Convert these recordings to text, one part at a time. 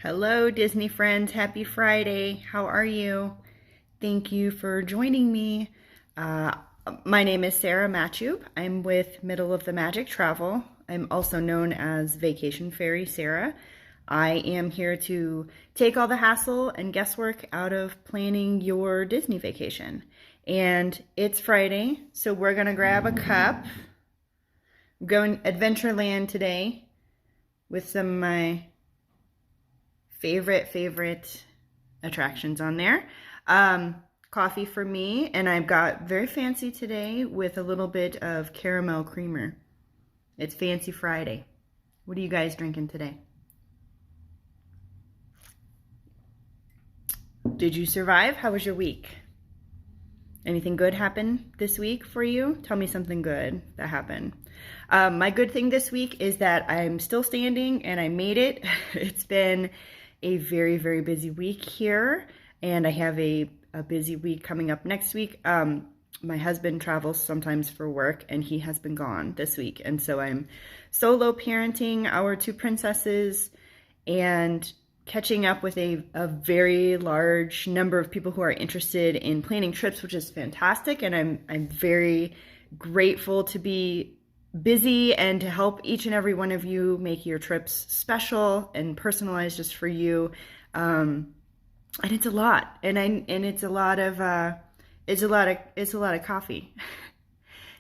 Hello, Disney friends. Happy Friday. How are you? Thank you for joining me. Uh, my name is Sara Matube. I'm with Middle of the Magic Travel. I'm also known as Vacation Fairy Sara. I am here to take all the hassle and guesswork out of planning your Disney vacation. And it's Friday, so we're going to grab a cup. I'm going Adventureland today with some of my favorite attractions on there. Coffee for me, and I've got very fancy today with a little bit of caramel creamer. It's Fancy Friday. What are you guys drinking today? Did you survive? How was your week? Anything good happen this week for you? Tell me something good that happened. My good thing this week is that I'm still standing and I made it. It's been a very busy week here, and I have a busy week coming up next week. My husband travels sometimes for work, and he has been gone this week, and so I'm solo parenting our two princesses and catching up with a very large number of people who are interested in planning trips, which is fantastic, and I'm very grateful to be busy and to help each and every one of you make your trips special and personalized just for you. And it's a lot, and it's a lot of coffee.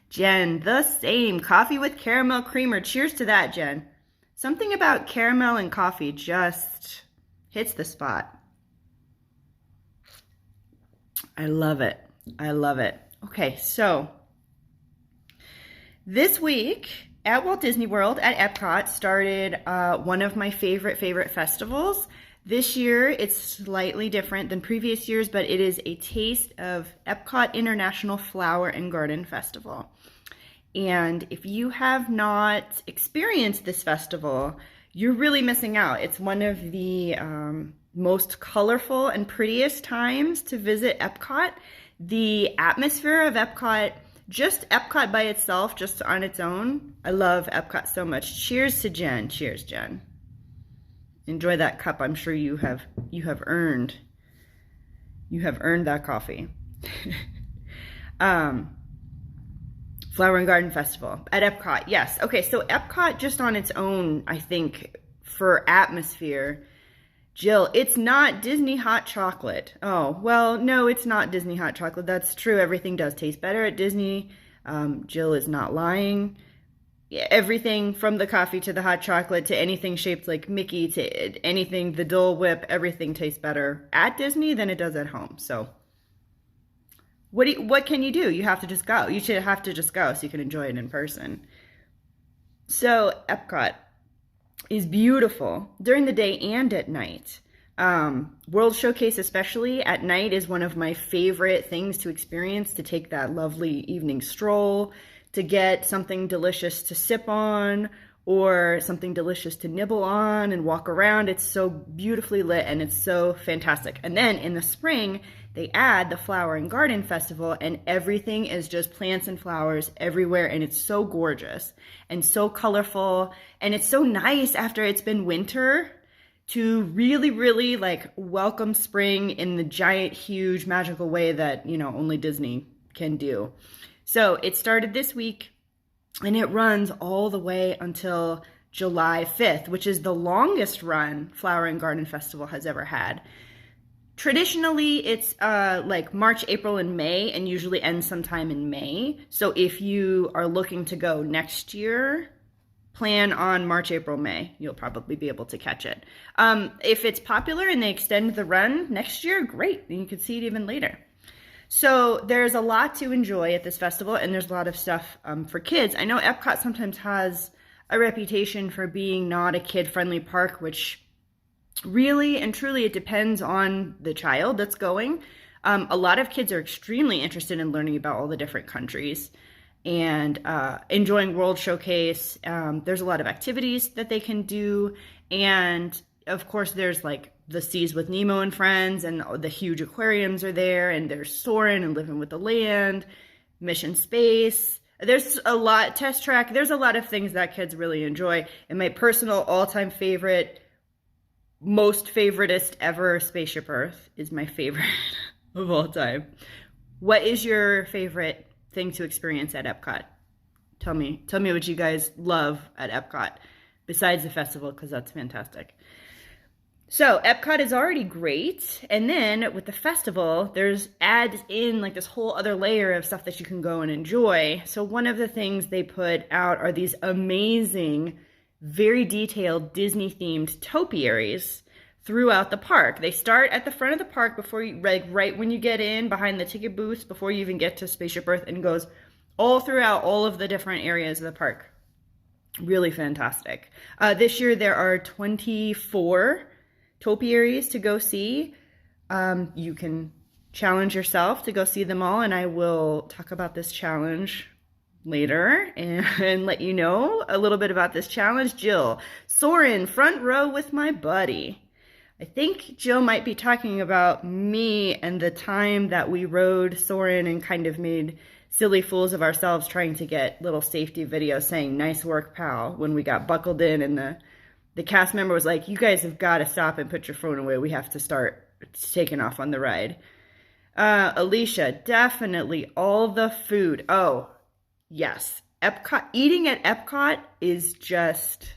Jen, the same coffee with caramel creamer. Cheers to that, Jen. Something about caramel and coffee just hits the spot. I love it. I love it. Okay, so this week at Walt Disney World at Epcot started one of my favorite festivals. This year it's slightly different than previous years, but it is a taste of Epcot International Flower and Garden Festival. And if you have not experienced this festival, you're really missing out. It's one of the most colorful and prettiest times to visit Epcot. The atmosphere of Epcot, just Epcot by itself, just on its own. I love Epcot so much. Cheers to Jen. Cheers, Jen. Enjoy that cup. I'm sure you have earned that coffee. Flower and Garden Festival at Epcot. Yes. Okay, so Epcot just on its own, I think, for atmosphere, Jill, it's not Disney hot chocolate. Oh, well, no, it's not Disney hot chocolate. That's true. Everything does taste better at Disney. Jill is not lying. Everything from the coffee to the hot chocolate to anything shaped like Mickey to anything, the Dole Whip, everything tastes better at Disney than it does at home. So what can you do? You have to just go. You should have to just go so you can enjoy it in person. So Epcot is beautiful during the day and at night. World Showcase, especially at night, is one of my favorite things to experience, to take that lovely evening stroll, to get something delicious to sip on or something delicious to nibble on and walk around. It's so beautifully lit and it's so fantastic. And then in the spring, they add the Flower and Garden Festival, and everything is just plants and flowers everywhere, and it's so gorgeous and so colorful, and it's so nice after it's been winter to really like welcome spring in the giant, huge, magical way that, only Disney can do. So it started this week, and it runs all the way until July 5th, which is the longest run Flower and Garden Festival has ever had. Traditionally, it's like March, April, and May, and usually ends sometime in May. So if you are looking to go next year, plan on March, April, May. You'll probably be able to catch it. If it's popular and they extend the run next year, great. Then you can see it even later. So there's a lot to enjoy at this festival, and there's a lot of stuff for kids. I know Epcot sometimes has a reputation for being not a kid-friendly park, which really and truly it depends on the child that's going. A lot of kids are extremely interested in learning about all the different countries and enjoying World Showcase. There's a lot of activities that they can do, and of course there's like the Seas with Nemo and Friends, and the huge aquariums are there, and there's Soarin' and Living with the Land, Mission Space. There's a lot, Test Track. There's a lot of things that kids really enjoy. And my personal all-time favorite most favoritist ever, Spaceship Earth is my favorite of all time. What is your favorite thing to experience at Epcot? Tell me what you guys love at Epcot besides the festival, because that's fantastic. So Epcot is already great, and then with the festival, there's adds in like this whole other layer of stuff that you can go and enjoy. So one of the things they put out are these amazing, very detailed Disney-themed topiaries throughout the park. They start at the front of the park before you, like right when you get in, behind the ticket booths, before you even get to Spaceship Earth, and goes all throughout all of the different areas of the park. Really fantastic. This year there are 24 topiaries to go see. You can challenge yourself to go see them all, and I will talk about this challenge later and let you know a little bit about this challenge. Jill, Soarin', front row with my buddy. I think Jill might be talking about me and the time that we rode Soarin' and kind of made silly fools of ourselves trying to get little safety videos saying, "Nice work, pal," when we got buckled in and the cast member was like, "You guys have got to stop and put your phone away. We have to start taking off on the ride." Alicia, definitely all the food. Oh, yes. Epcot, eating at Epcot is just,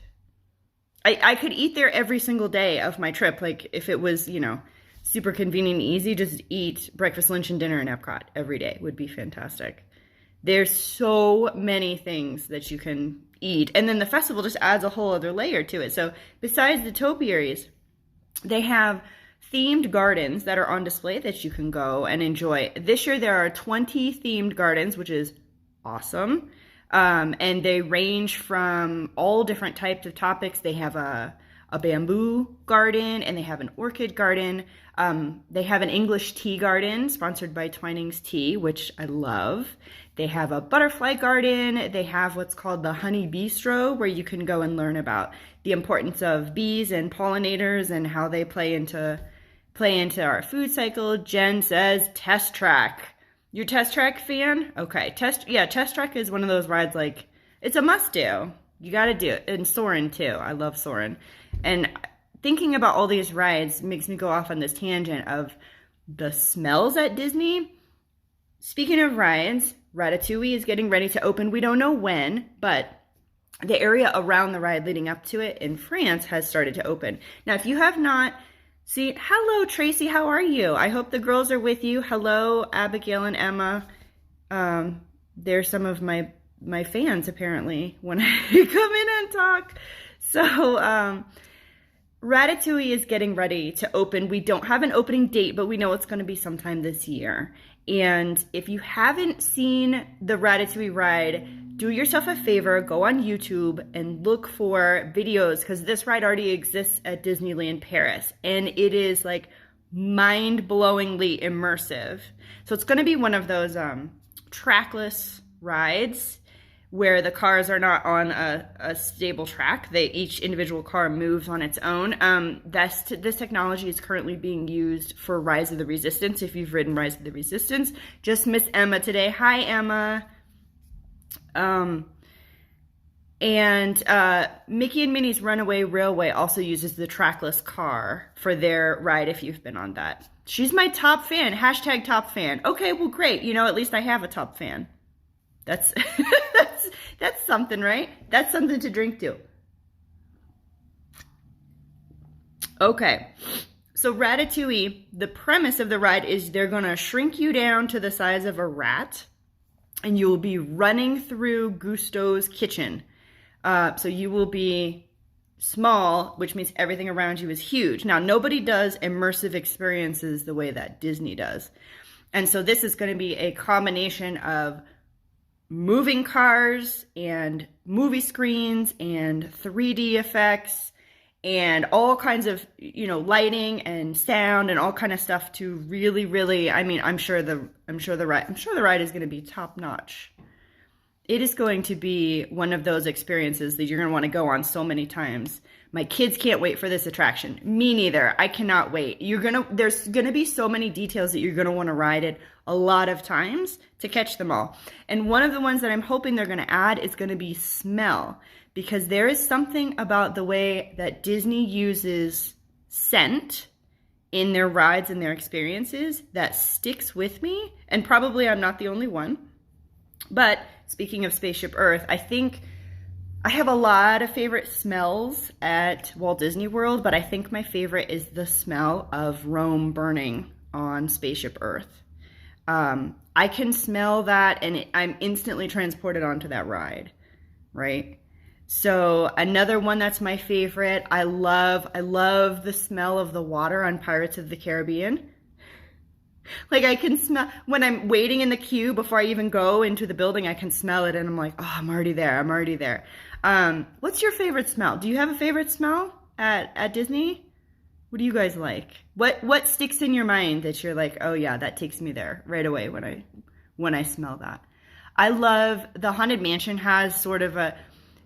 I could eat there every single day of my trip. Like if it was, super convenient and easy, just eat breakfast, lunch, and dinner in Epcot every day would be fantastic. There's so many things that you can eat. And then the festival just adds a whole other layer to it. So besides the topiaries, they have themed gardens that are on display that you can go and enjoy. This year there are 20 themed gardens, which is awesome. And they range from all different types of topics. They have a bamboo garden, and they have an orchid garden. They have an English tea garden sponsored by Twinings Tea, which I love. They have a butterfly garden. They have what's called the Honey Bistro, where you can go and learn about the importance of bees and pollinators and how they play into our food cycle. Jen says Test Track. You're a Test Track fan? Okay, Test Track is one of those rides, like, it's a must do. You got to do it. And Soarin' too. I love Soarin'. And thinking about all these rides makes me go off on this tangent of the smells at Disney. Speaking of rides, Ratatouille is getting ready to open. We don't know when, but the area around the ride leading up to it in France has started to open. Now, if you have not seen, hello, Tracy, how are you? I hope the girls are with you. Hello, Abigail and Emma. They're some of my fans, apparently, when I come in and talk. So, Ratatouille is getting ready to open. We don't have an opening date, but we know it's going to be sometime this year. And if you haven't seen the Ratatouille ride, do yourself a favor, go on YouTube and look for videos, because this ride already exists at Disneyland Paris, and it is like mind-blowingly immersive. So it's going to be one of those trackless rides where the cars are not on a stable track. Each individual car moves on its own. This technology is currently being used for Rise of the Resistance, if you've ridden Rise of the Resistance. Just miss Emma today. Hi, Emma. And Mickey and Minnie's Runaway Railway also uses the trackless car for their ride, if you've been on that. She's my top fan. Hashtag top fan. Okay, well, great. At least I have a top fan. That's that's something, right? That's something to drink to. Okay, so Ratatouille, the premise of the ride is they're going to shrink you down to the size of a rat, and you will be running through Gusteau's kitchen. So you will be small, which means everything around you is huge. Now, nobody does immersive experiences the way that Disney does. And so this is going to be a combination of moving cars and movie screens and 3D effects and all kinds of, lighting and sound and all kind of stuff to really, really, I'm sure the ride is going to be top notch. It is going to be one of those experiences that you're going to want to go on so many times. My kids can't wait for this attraction. Me neither. I cannot wait. There's going to be so many details that you're going to want to ride it a lot of times to catch them all. And one of the ones that I'm hoping they're going to add is going to be smell, because there is something about the way that Disney uses scent in their rides and their experiences that sticks with me. And probably I'm not the only one. But speaking of Spaceship Earth, I think I have a lot of favorite smells at Walt Disney World, but I think my favorite is the smell of Rome burning on Spaceship Earth. I can smell that and I'm instantly transported onto that ride, right? So another one that's my favorite, I love the smell of the water on Pirates of the Caribbean. Like I can smell, when I'm waiting in the queue before I even go into the building, I can smell it and I'm like, oh, I'm already there. What's your favorite smell? Do you have a favorite smell at Disney? What do you guys like? What sticks in your mind that you're like, oh yeah, that takes me there right away when I smell that? I love the Haunted Mansion has sort of a,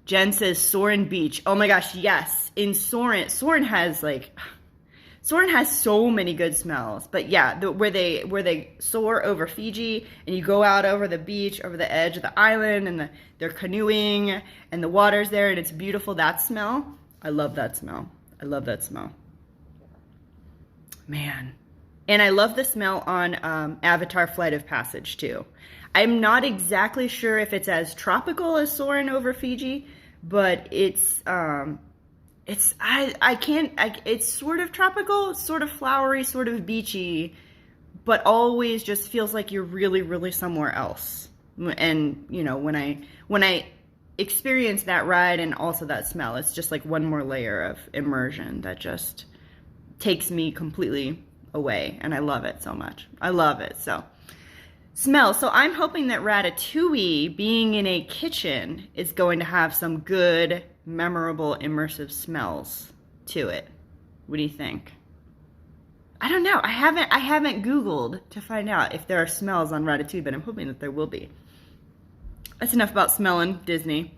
Jen says Soarin' Beach. Oh my gosh, yes. In Soarin' has so many good smells. But yeah, where they soar over Fiji and you go out over the beach, over the edge of the island, and they're canoeing and the water's there and it's beautiful. That smell, I love that smell. Man. And I love the smell on Avatar Flight of Passage too. I'm not exactly sure if it's as tropical as Soarin' over Fiji, but it's sort of tropical, sort of flowery, sort of beachy, but always just feels like you're really, really somewhere else. And you know, when I experience that ride and also that smell, it's just like one more layer of immersion that just takes me completely away, and I love it so much. I love it. So smell. So I'm hoping that Ratatouille, being in a kitchen, is going to have some good, memorable, immersive smells to it. What do you think? I don't know. I haven't Googled to find out if there are smells on Ratatouille, but I'm hoping that there will be. That's enough about smelling Disney.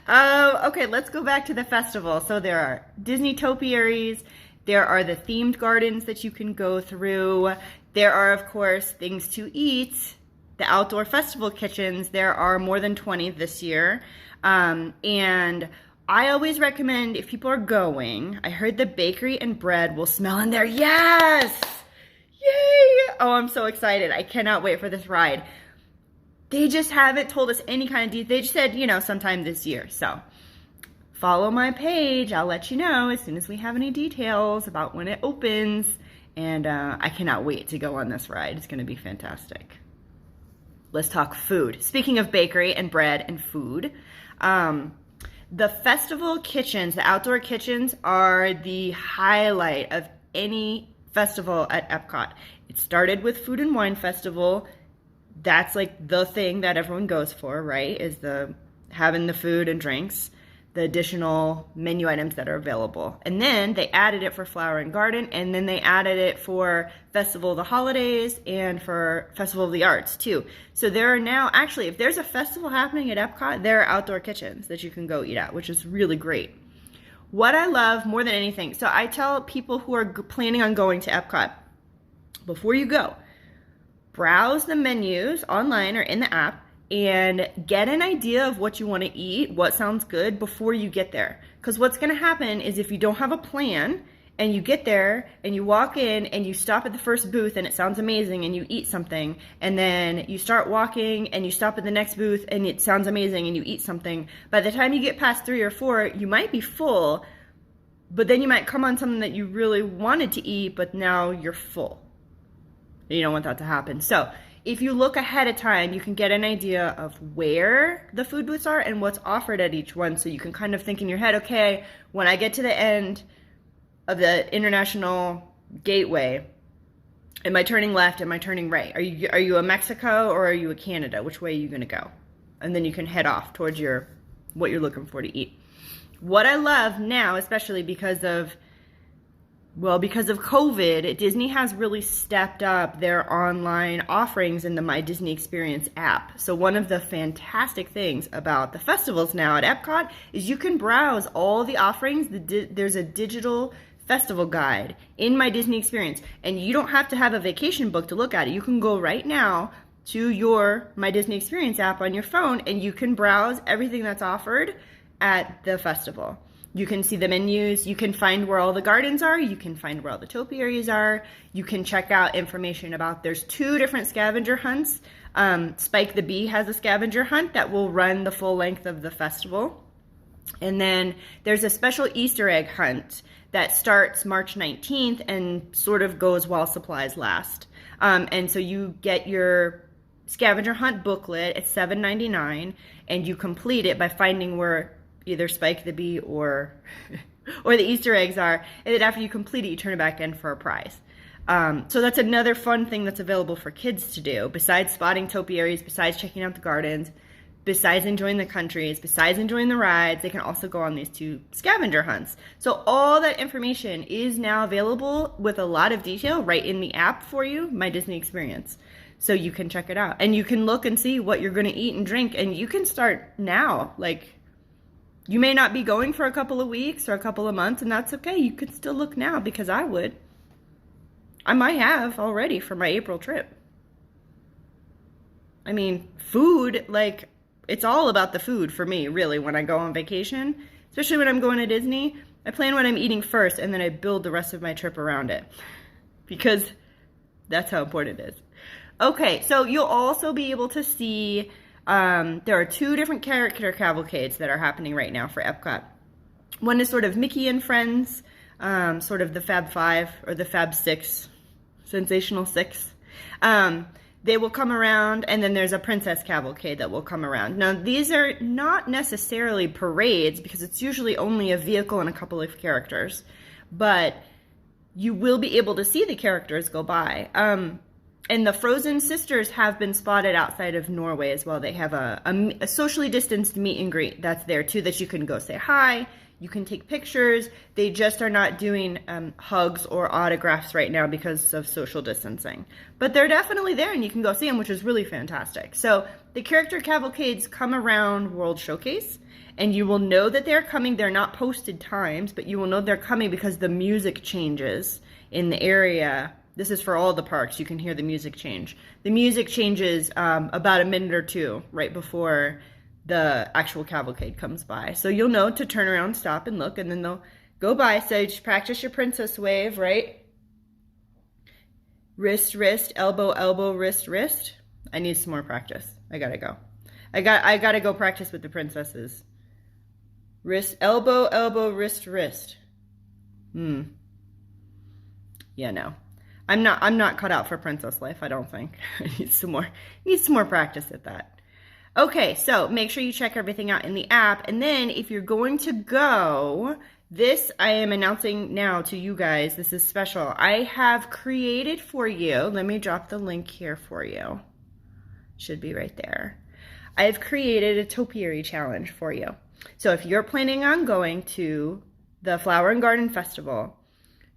Okay, let's go back to the festival. So there are Disney Topiaries. There are the themed gardens that you can go through. There are, of course, things to eat. The outdoor festival kitchens. There are more than 20 this year. And I always recommend, if people are going, I heard the bakery and bread will smell in there. Yes! Yay! Oh, I'm so excited. I cannot wait for this ride. They just haven't told us any kind of detail. They just said, you know, sometime this year. So follow my page. I'll let you know as soon as we have any details about when it opens. And I cannot wait to go on this ride. It's going to be fantastic. Let's talk food. Speaking of bakery and bread and food, the festival kitchens, the outdoor kitchens, are the highlight of any festival at Epcot. It started with Food and Wine Festival. That's like the thing that everyone goes for, right? Is having the food and drinks, the additional menu items that are available. And then they added it for Flower and Garden, and then they added it for Festival of the Holidays and for Festival of the Arts too. So there are now, actually, if there's a festival happening at Epcot, there are outdoor kitchens that you can go eat at, which is really great. What I love more than anything, so I tell people who are planning on going to Epcot, before you go, browse the menus online or in the app and get an idea of what you want to eat, what sounds good before you get there. Because what's going to happen is if you don't have a plan and you get there and you walk in and you stop at the first booth and it sounds amazing and you eat something, and then you start walking and you stop at the next booth and it sounds amazing and you eat something, by the time you get past 3 or 4, you might be full, but then you might come on something that you really wanted to eat, but now you're full. You don't want that to happen. So if you look ahead of time, you can get an idea of where the food booths are and what's offered at each one. So you can kind of think in your head, okay, when I get to the end of the International Gateway, am I turning left? Am I turning right? Are you a Mexico or are you a Canada? Which way are you going to go? And then you can head off towards what you're looking for to eat. What I love now, especially because of COVID, Disney has really stepped up their online offerings in the My Disney Experience app. So one of the fantastic things about the festivals now at Epcot is you can browse all the offerings. There's a digital festival guide in My Disney Experience, and you don't have to have a vacation book to look at it. You can go right now to your My Disney Experience app on your phone, and you can browse everything that's offered at the festival. You can see the menus. You can find where all the gardens are. You can find where all the topiaries are. You can check out information about, there's 2 different scavenger hunts. Spike the Bee has a scavenger hunt that will run the full length of the festival. And then there's a special Easter egg hunt that starts March 19th and sort of goes while supplies last. And so you get your scavenger hunt booklet at $7.99, and you complete it by finding where either Spike the Bee or the Easter eggs are, and then after you complete it, you turn it back in for a prize. So that's another fun thing that's available for kids to do, besides spotting topiaries, besides checking out the gardens, besides enjoying the countries, besides enjoying the rides. They can also go on these 2 scavenger hunts. So all that information is now available with a lot of detail right in the app for you, My Disney Experience. So you can check it out, and you can look and see what you're going to eat and drink, and you can start now. Like, you may not be going for a couple of weeks or a couple of months, and that's okay. You could still look now, because I would. I might have already for my April trip. I mean, food, like, it's all about the food for me, really, when I go on vacation. Especially when I'm going to Disney. I plan what I'm eating first, and then I build the rest of my trip around it. Because that's how important it is. Okay, so you'll also be able to see, there are 2 different character cavalcades that are happening right now for Epcot. One is sort of Mickey and Friends, sort of the Fab 5 or the Fab 6, Sensational 6. They will come around, and then there's a Princess Cavalcade that will come around. Now, these are not necessarily parades, because it's usually only a vehicle and a couple of characters, but you will be able to see the characters go by. And the Frozen Sisters have been spotted outside of Norway as well. They have a socially distanced meet and greet that's there too, that you can go say hi. You can take pictures. They just are not doing hugs or autographs right now because of social distancing. But they're definitely there, and you can go see them, which is really fantastic. So the character cavalcades come around World Showcase, and you will know that they're coming. They're not posted times, but you will know they're coming because the music changes in the area. This is for all the parks. You can hear the music change. The music changes about a minute or 2 right before the actual cavalcade comes by. So you'll know to turn around, stop, and look, and then they'll go by. So you just practice your princess wave, right? Wrist, wrist, elbow, elbow, wrist, wrist. I need some more practice. I gotta go. I gotta go practice with the princesses. Wrist, elbow, elbow, wrist, wrist. Yeah, no. I'm not cut out for princess life, I don't think. I need some more practice at that. Okay, so make sure you check everything out in the app. And then if you're going to go, this I am announcing now to you guys. This is special. I have created for you, let me drop the link here for you. Should be right there. I've created a Topiary challenge for you. So if you're planning on going to the Flower and Garden Festival,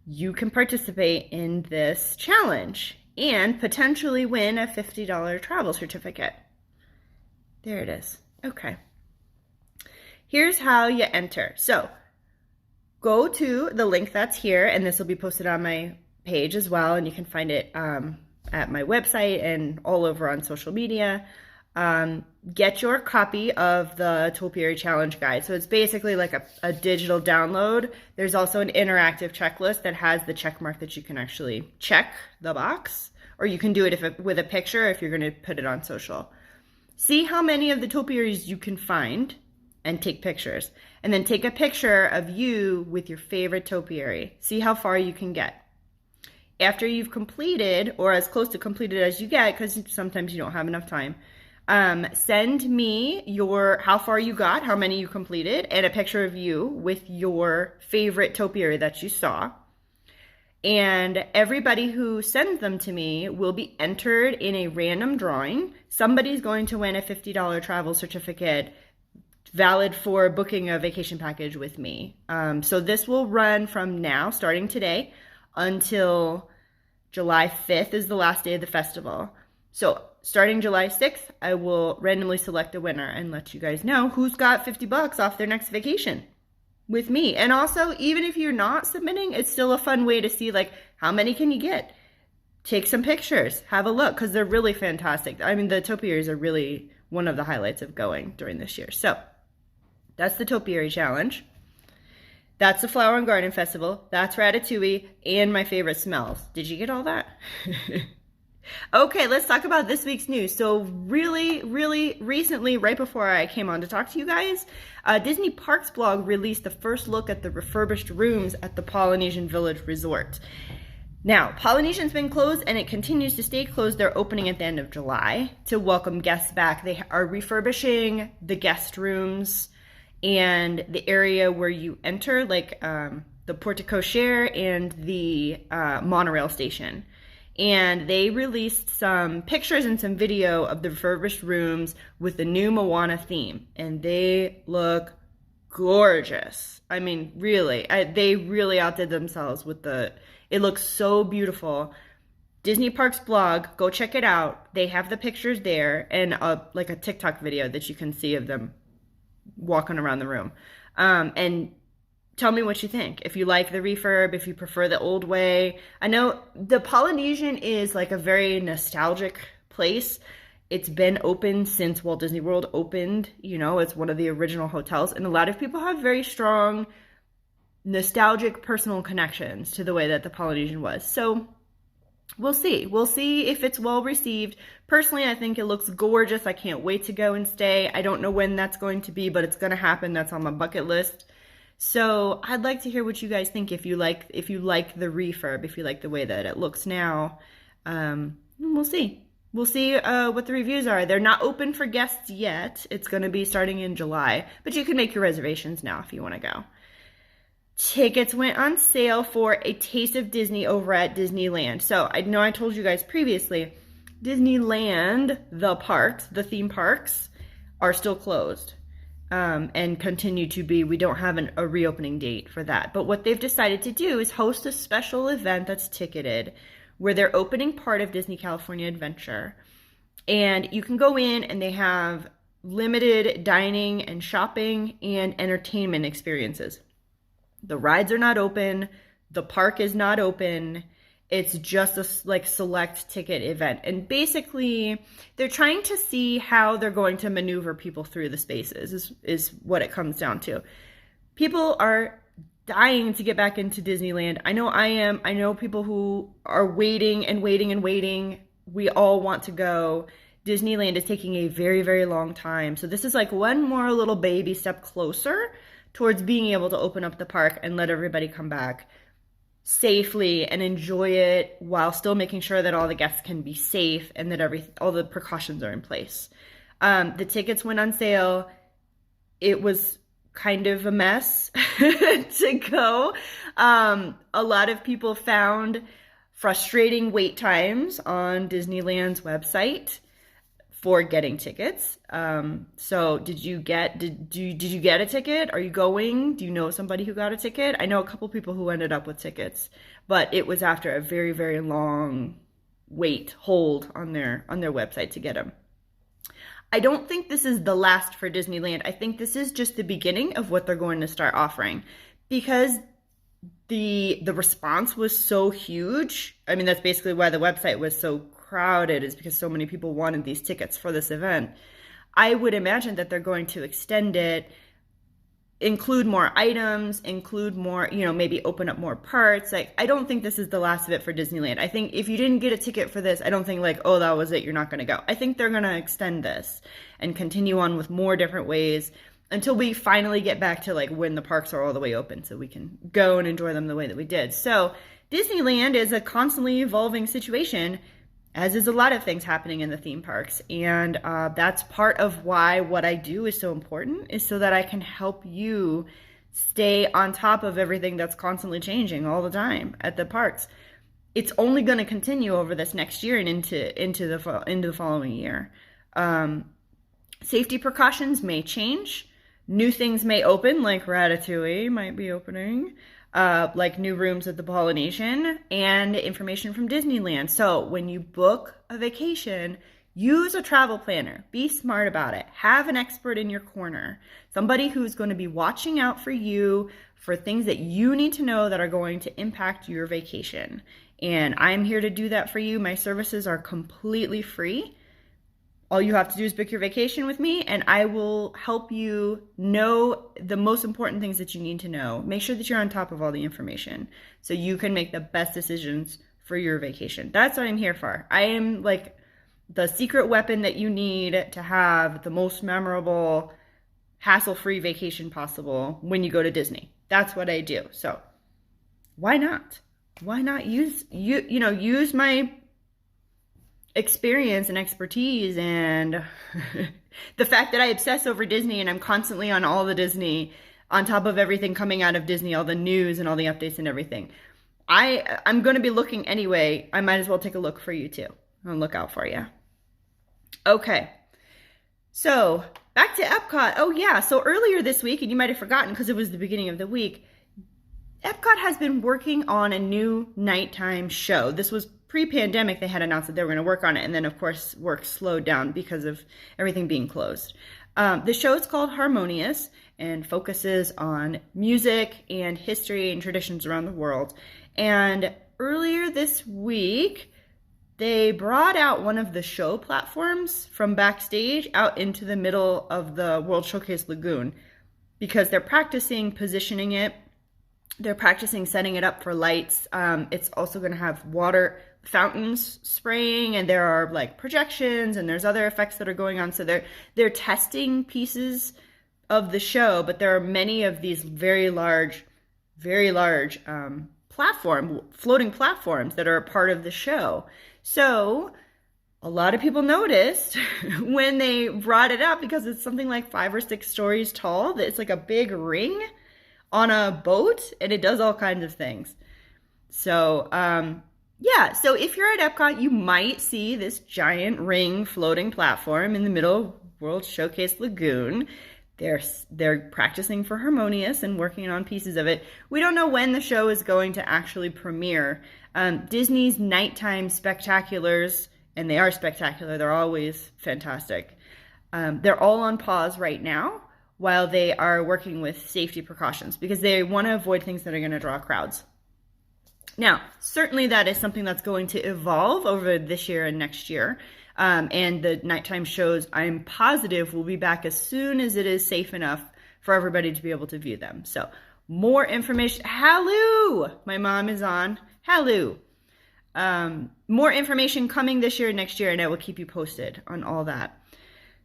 you can participate in this challenge and potentially win a $50 travel certificate. There it is. Okay. Here's how you enter. So go to the link that's here, and this will be posted on my page as well, and you can find it at my website and all over on social media. Get your copy of the Topiary Challenge Guide. So it's basically like a digital download. There's also an interactive checklist that has the check mark that you can actually check the box, or you can do it with a picture if you're going to put it on social. See how many of the topiaries you can find and take pictures. And then take a picture of you with your favorite topiary. See how far you can get. After you've completed, or as close to completed as you get, because sometimes you don't have enough time, send me how far you got, how many you completed, and a picture of you with your favorite topiary that you saw. And everybody who sends them to me will be entered in a random drawing. Somebody's going to win a $50 travel certificate valid for booking a vacation package with me. So this will run from now, starting today, until July 5th is the last day of the festival. So starting July 6th, I will randomly select a winner and let you guys know who's got $50 off their next vacation with me. And also, even if you're not submitting, it's still a fun way to see, like, how many can you get? Take some pictures, have a look, because they're really fantastic. I mean, the topiaries are really one of the highlights of going during this year. So that's the Topiary Challenge. That's the Flower and Garden Festival. That's Ratatouille and my favorite smells. Did you get all that? Okay, let's talk about this week's news. So really recently, right before I came on to talk to you guys, Disney Parks blog released the first look at the refurbished rooms at the Polynesian Village Resort. Now, Polynesian's been closed and it continues to stay closed. They're opening at the end of July to welcome guests back. They are refurbishing the guest rooms and the area where you enter, like the porte cochere and the monorail station. And they released some pictures and some video of the refurbished rooms with the new Moana theme. And they look gorgeous. I mean, really, they really outdid themselves with it looks so beautiful. Disney Parks blog, go check it out. They have the pictures there and like a TikTok video that you can see of them walking around the room. And tell me what you think. If you like the refurb, if you prefer the old way. I know the Polynesian is like a very nostalgic place. It's been open since Walt Disney World opened. You know, it's one of the original hotels. And a lot of people have very strong nostalgic personal connections to the way that the Polynesian was. So we'll see. We'll see if it's well received. Personally, I think it looks gorgeous. I can't wait to go and stay. I don't know when that's going to be, but it's going to happen. That's on my bucket list. So I'd like to hear what you guys think if you like the refurb, if you like the way that it looks now. We'll see. We'll see what the reviews are. They're not open for guests yet. It's going to be starting in July, but you can make your reservations now if you want to go. Tickets went on sale for A Taste of Disney over at Disneyland. So I know I told you guys previously, Disneyland, the theme parks, are still closed. And continue to be. We don't have a reopening date for that. But what they've decided to do is host a special event that's ticketed where they're opening part of Disney California Adventure. And you can go in and they have limited dining and shopping and entertainment experiences. The rides are not open. The park is not open. It's just a select ticket event. And basically, they're trying to see how they're going to maneuver people through the spaces is what it comes down to. People are dying to get back into Disneyland. I know I am. I know people who are waiting and waiting and waiting. We all want to go. Disneyland is taking a very, very long time. So this is like one more little baby step closer towards being able to open up the park and let everybody come back safely and enjoy it while still making sure that all the guests can be safe and that all the precautions are in place. The tickets went on sale. It was kind of a mess to go. A lot of people found frustrating wait times on Disneyland's website for getting tickets. So did you get a ticket? Are you going? Do you know somebody who got a ticket? I know a couple people who ended up with tickets, but it was after a very, very long hold on their website to get them. I don't think this is the last for Disneyland. I think this is just the beginning of what they're going to start offering, because the response was so huge. I mean, that's basically why the website was so crowded, is because so many people wanted these tickets for this event. I would imagine that they're going to extend it, include more items, include more, maybe open up more parts. Like, I don't think this is the last of it for Disneyland. I think if you didn't get a ticket for this, I don't think oh, that was it, you're not going to go. I think they're going to extend this and continue on with more different ways until we finally get back to when the parks are all the way open so we can go and enjoy them the way that we did. So Disneyland is a constantly evolving situation, as is a lot of things happening in the theme parks. And that's part of why what I do is so important, is so that I can help you stay on top of everything that's constantly changing all the time at the parks. It's only going to continue over this next year and into the following year. Safety precautions may change. New things may open, like Ratatouille might be opening. Like new rooms at the Polynesian, and information from Disneyland. So when you book a vacation, use a travel planner. Be smart about it. Have an expert in your corner. Somebody who's going to be watching out for you for things that you need to know that are going to impact your vacation. And I'm here to do that for you. My services are completely free. All you have to do is book your vacation with me, and I will help you know the most important things that you need to know. Make sure that you're on top of all the information so you can make the best decisions for your vacation. That's what I'm here for. I am like the secret weapon that you need to have the most memorable, hassle-free vacation possible when you go to Disney. That's what I do. So why not? Why not use my experience and expertise and the fact that I obsess over Disney and I'm constantly on all the Disney, on top of everything coming out of Disney, all the news and all the updates and everything. I'm going to be looking anyway. I might as well take a look for you too. I'll look out for you. Okay. So back to Epcot. Oh yeah. So earlier this week, and you might have forgotten because it was the beginning of the week, Epcot has been working on a new nighttime show. This was pre-pandemic. They had announced that they were going to work on it. And then, of course, work slowed down because of everything being closed. The show is called Harmonious and focuses on music and history and traditions around the world. And earlier this week, they brought out one of the show platforms from backstage out into the middle of the World Showcase Lagoon because they're practicing positioning it. They're practicing setting it up for lights. It's also going to have water fountains spraying, and there are like projections, and there's other effects that are going on. So they're testing pieces of the show, but there are many of these very large floating platforms that are a part of the show. So a lot of people noticed when they brought it up because it's something like 5 or 6 stories tall. That it's like a big ring on a boat, and it does all kinds of things. So, yeah, so if you're at Epcot, you might see this giant ring floating platform in the middle of World Showcase Lagoon. They're practicing for Harmonious and working on pieces of it. We don't know when the show is going to actually premiere. Disney's nighttime spectaculars, and they are spectacular, they're always fantastic. They're all on pause right now while they are working with safety precautions because they want to avoid things that are going to draw crowds. Now, certainly that is something that's going to evolve over this year and next year. And the nighttime shows, I'm positive, will be back as soon as it is safe enough for everybody to be able to view them. So more information. Halloo! My mom is on. Halloo! More information coming this year and next year, and I will keep you posted on all that.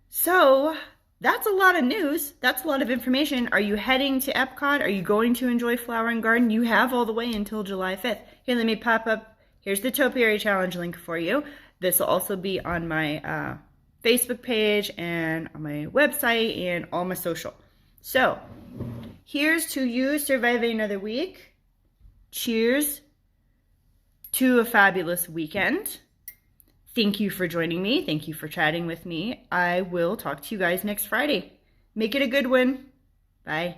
So that's a lot of news. That's a lot of information. Are you heading to Epcot? Are you going to enjoy Flower and Garden? You have all the way until July 5th. Here, let me pop up. Here's the Topiary Challenge link for you. This will also be on my Facebook page and on my website and all my social. So here's to you surviving another week. Cheers to a fabulous weekend. Thank you for joining me. Thank you for chatting with me. I will talk to you guys next Friday. Make it a good one. Bye.